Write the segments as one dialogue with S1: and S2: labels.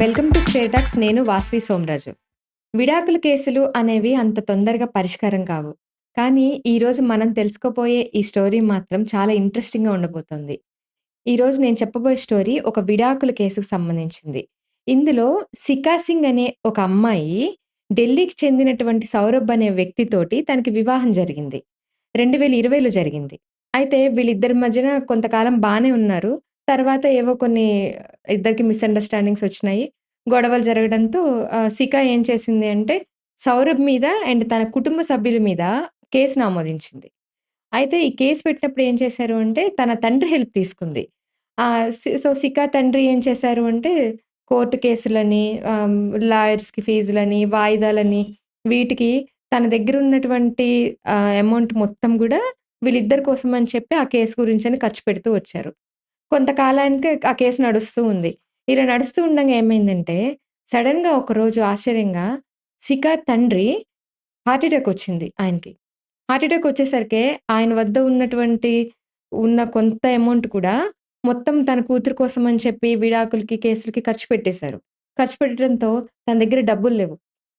S1: Welcome to square talks. నేను వాసవి సోమరాజు. విడాకుల కేసులు అనేవి అంత తొందరగా పరిష్కారం కావు. కానీ ఈరోజు మనం తెలుసుకోబోయే ఈ స్టోరీ మాత్రం చాలా ఇంట్రెస్టింగ్‌గా ఉండబోతుంది. ఈరోజు నేను చెప్పబోయే స్టోరీ ఒక విడాకుల కేసుకు సంబంధించింది. ఇందులో సికా సింగ్ అనే ఒక అమ్మాయి ఢిల్లీకి చెందినటువంటి సౌరభ్ అనే వ్యక్తితోటి తనకి వివాహం జరిగింది. 2020లో జరిగింది. అయితే వీళ్ళిద్దరి మధ్యన కొంతకాలం బానే ఉన్నారు. తర్వాత ఏవో కొన్ని ఇద్దరికి మిస్‌అండర్‌స్టాండింగ్స్ వచ్చినాయి. గొడవలు జరగడంతో సికా ఏం చేసింది అంటే సౌరభ్ మీద అండ్ తన కుటుంబ సభ్యుల మీద కేసు నమోదించింది. అయితే ఈ కేస్ పెట్టినప్పుడు ఏం చేశారు అంటే, తన తండ్రి హెల్ప్ తీసుకుంది. సో, సికా తండ్రి ఏం చేశారు అంటే, కోర్ట్ కేసులని, లాయర్స్‌కి ఫీజులని, వాయిదాలని, వీటికి తన దగ్గరున్నటువంటి అమౌంట్ మొత్తం గూడా వీళ్ళిద్దరి కోసం అని చెప్పి ఆ కేసు గురించని ఖర్చు పెడుతూ వచ్చారు. కొంతకాలానికి ఆ కేసు నడుస్తూ ఉంది. ఇలా నడుస్తూ ఉండంగా ఏమైందంటే, సడెన్‌గా ఒకరోజు ఆశ్చర్యంగా సికా తండ్రి హార్ట్ అటాక్ వచ్చింది ఆయనకి. హార్ట్ అటాక్ వచ్చేసరికే ఆయన వద్ద ఉన్న కొంత అమౌంట్ కూడా మొత్తం తన కూతురు కోసం అని చెప్పి విడాకులకి, కేసులకి ఖర్చు పెట్టేశారు. ఖర్చు పెట్టడంతో తన దగ్గర డబ్బులు లేవు.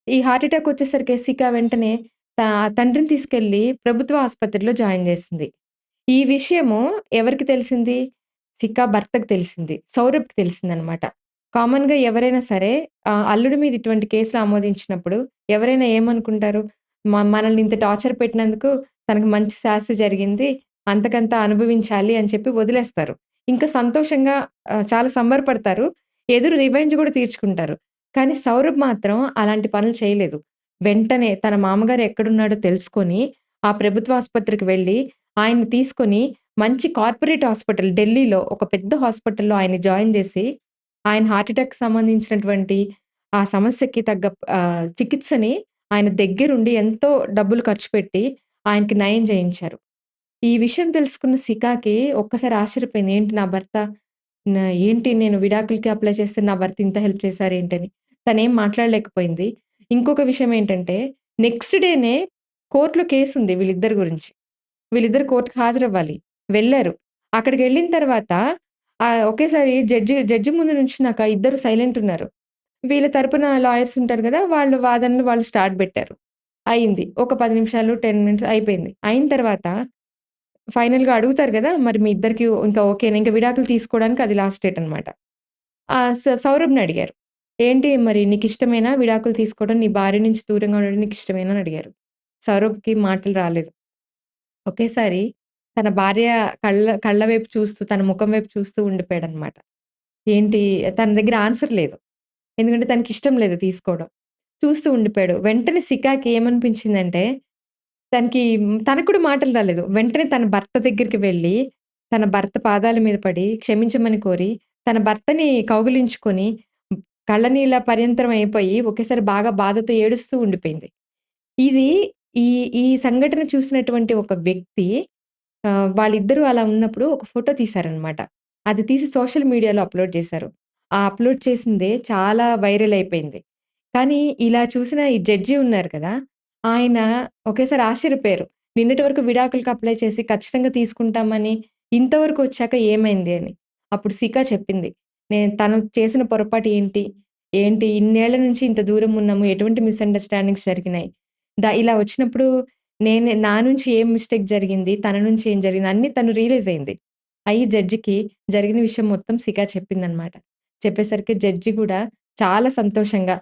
S1: ఈ హార్ట్ అటాక్ వచ్చేసరికి సికా వెంటనే తండ్రిని తీసుకెళ్ళి ప్రభుత్వ ఆసుపత్రిలో జాయిన్ చేసింది. ఈ విషయము ఎవరికి తెలిసింది? సికా భర్తకు తెలిసింది. సౌరభ్‌కి తెలిసిందనమాట. కామన్‌గా ఎవరైనా సరే అల్లుడి మీద ఇటువంటి కేసులు ఆమోదించినప్పుడు ఎవరైనా ఏమనుకుంటారు? మనల్ని ఇంత టార్చర్ పెట్టినందుకు తనకు మంచి శాస్తి జరిగింది. అంతకంత అనుభవించాలి అని చెప్పి వదిలేస్తారు. ఇంకా సంతోషంగా చాలా సంబరపడతారు. ఎదురు రివెంజ్ గూడా తీర్చుకుంటారు. కానీ సౌరభ్ మాత్రం అలాంటి పనులు చేయలేదు. వెంటనే తన మామగారు ఎక్కడున్నాడో తెలుసుకొని, ఆ ప్రభుత్వ ఆసుపత్రికి వెళ్ళి ఆయన్ని తీసుకొని మంచి కార్పొరేట్ హాస్పిటల్ ఢిల్లీలో ఒక పెద్ద హాస్పిటల్‌లో ఆయన్ని జాయిన్ జేసి, ఆయన హార్ట్ అటాక్‌కి సంబంధించినటువంటి ఆ సమస్యకి తగ్గ చికిత్సని ఆయన దగ్గరుండి ఎంతో డబ్బులు ఖర్చు పెట్టి ఆయనకి నయం జేయించారు. ఈ విషయం తెలుసుకున్న సికాకి ఒక్కసారి ఆశ్చర్యపోయింది. ఏంటి నా భర్త ఏంటి నేను విడాకులకి అప్లై చేస్తే నా భర్త ఇంత హెల్ప్ చేశారేంటని. తనేం మాట్లాడలేకపోయింది. ఇంకొక విషయం ఏంటంటే నెక్స్ట్ డేనే కోర్ట్‌లో కేసుంది వీళ్ళిద్దరి గురించి. వీళ్ళిద్దరు కోర్ట్‌కి హాజరవ్వాలి. వెళ్లారు. అక్కడికెళ్ళిన తర్వాత ఒకేసారి జడ్జి ముందు నుంచున్నాక ఇద్దరు సైలెంట్ ఉన్నారు. వీళ్ళ తరపున లాయర్స్ ఉంటారు గదా! వాళ్ళు వాదనలు వాళ్ళు స్టార్ట్ బెట్టారు. అయింది. ఒక 10 నిమిషాలు, 10 మినిట్స్ అయిపోయింది. అయిన తర్వాత ఫైనల్‌గా అడుగుతారు గదా! మరి మీ ఇద్దరికి ఇంకా ఓకేనా? ఇంక విడాకులు తీసుకోవడానికి అది లాస్ట్ డేట్ అనమాట. సౌరభ్‌ని అడిగారు. ఏంటి మరి నీకిష్టమేనా విడాకులు తీసుకోవడం? నీ భార్య నుంచి దూరంగా ఉండడం నీకిష్టమేనా అని అడిగారు. సౌరభ్‌కి మాటలు రాలేదు. ఒకేసారి తన భార్య కళ్ళ వైపు చూస్తూ, తన ముఖం వైపు చూస్తూ ఉండిపోయాడనమాట. ఏంటి తన దగ్గర ఆన్సర్ లేదు. ఎందుకంటే తనకిష్టం లేదు తీసుకోవడం. చూస్తూ ఉండిపోయాడు. వెంటనే సికాకి ఏమనిపించిందంటే, తనకు కూడా మాటలు రాలేదు. వెంటనే తన భర్త దగ్గరికి వెళ్లి, తన భర్త పాదాల మీద పడి క్షమించమని కోరి, తన భర్తని కౌగిలించుకొని, కళ్ళనీళ్ళ పర్యంతరం అయిపోయి, ఒకేసారి బాగా బాధతో ఏడుస్తూ ఉండిపోయింది. ఇది ఈ ఈ సంఘటన చూసినటువంటి ఒక వ్యక్తి వాళ్ళిద్దరూ అలా ఉన్నప్పుడు ఒక ఫోటో తీశారనమాట. అది తీసి సోషల్ మీడియాలో అప్‌లోడ్ చేశారు. ఆ అప్‌లోడ్ చేసిందే చాలా వైరల్ అయిపోయింది. కానీ ఇలా చూసిన ఈ జడ్జి ఉన్నారు కదా! ఆయన ఒకేసారి ఆశ్చర్యపోయారు. నిన్నటి వరకు విడాకులకి అప్లై చేసి ఖచ్చితంగా తీసుకుంటామని ఇంతవరకు వచ్చాక ఏమైంది అని. అప్పుడు సికా చెప్పింది. తను చేసిన పొరపాటు ఏంటి? ఏంటి ఇన్నేళ్ల నుంచి ఇంత దూరం ఉన్నాము. ఎటువంటి మిస్‌అండర్‌స్టాండింగ్స్ జరిగినాయి. ఇలా వచ్చినప్పుడు నా నుంచి ఏం మిస్టేక్ జరిగింది? తన నుంచి ఏం జరిగింది? అన్నీ తను రియలైజ్ అయింది. అయ్యి జడ్జికి జరిగిన విషయం మొత్తం సికా చెప్పిందనమాట. చెప్పేసరికి జడ్జి గూడా చాలా సంతోషంగా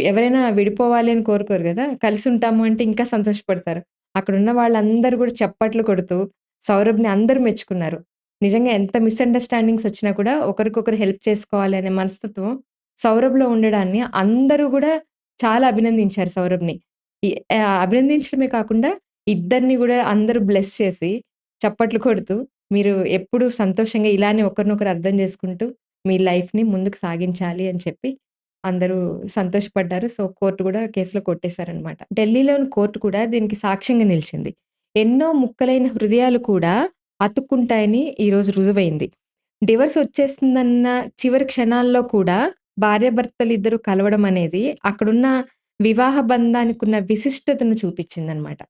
S1: ఎవరైనా విడిపోవాలి అని కోరుకోరు గదా! కలిసుంటాము అంటే ఇంకా సంతోషపడతారు. అక్కడున్న వాళ్ళందరూ గూడా చప్పట్లు కొడుతూ సౌరభ్‌ని అందరూ మెచ్చుకున్నారు. నిజంగా ఎంత మిస్‌అండర్‌స్టాండింగ్స్ వచ్చినా కూడా ఒకరికొకరు హెల్ప్ చేసుకోవాలి అనే మనస్తత్వం సౌరభ్‌లో ఉండడాన్ని అందరూ గూడా చాలా అభినందించారు సౌరభ్‌ని. ఈ అభినందించడమే కాకుండా ఇద్దరిని గూడా అందరూ బ్లెస్ చేసి చప్పట్లు కొడుతూ మీరు ఎప్పుడూ సంతోషంగా ఇలానే ఒకరినొకరు అర్థం చేసుకుంటూ మీ లైఫ్‌ని ముందుకు సాగించాలి అని చెప్పి అందరూ సంతోషపడ్డారు. సో, కోర్ట్ గూడా కేసులో కొట్టేసారనమాట. ఢిల్లీలోని కోర్ట్ కూడా దీనికి సాక్ష్యంగా నిలిచింది. ఎన్నో ముక్కలైన హృదయాలు కూడా అతుక్కుంటాయని ఈరోజు రుజువైంది. డివోర్స్ వచ్చేస్తుందన్న చివరి క్షణాల్లో కూడా భార్యాభర్తలిద్దరూ కలవడం అనేది అక్కడున్న వివాహ బంధానికున్న విశిష్టతను చూపిచ్చిందనమాట.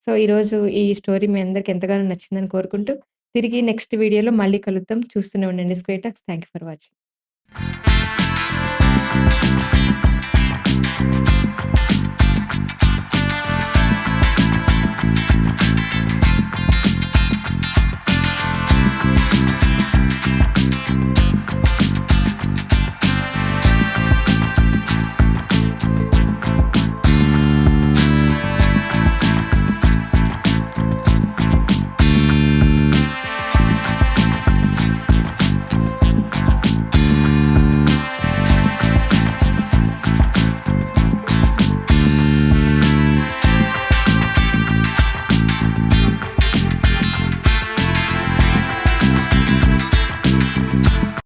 S1: సో, ఈరోజు ఈ స్టోరీ మీ అందరికి ఎంతగానో నచ్చిందని కోరుకుంటూ, తిరిగి నెక్స్ట్ వీడియోలో మళ్ళీ కలుద్దాం. చూస్తూనే ఉండండి square talks. Thank you for watching.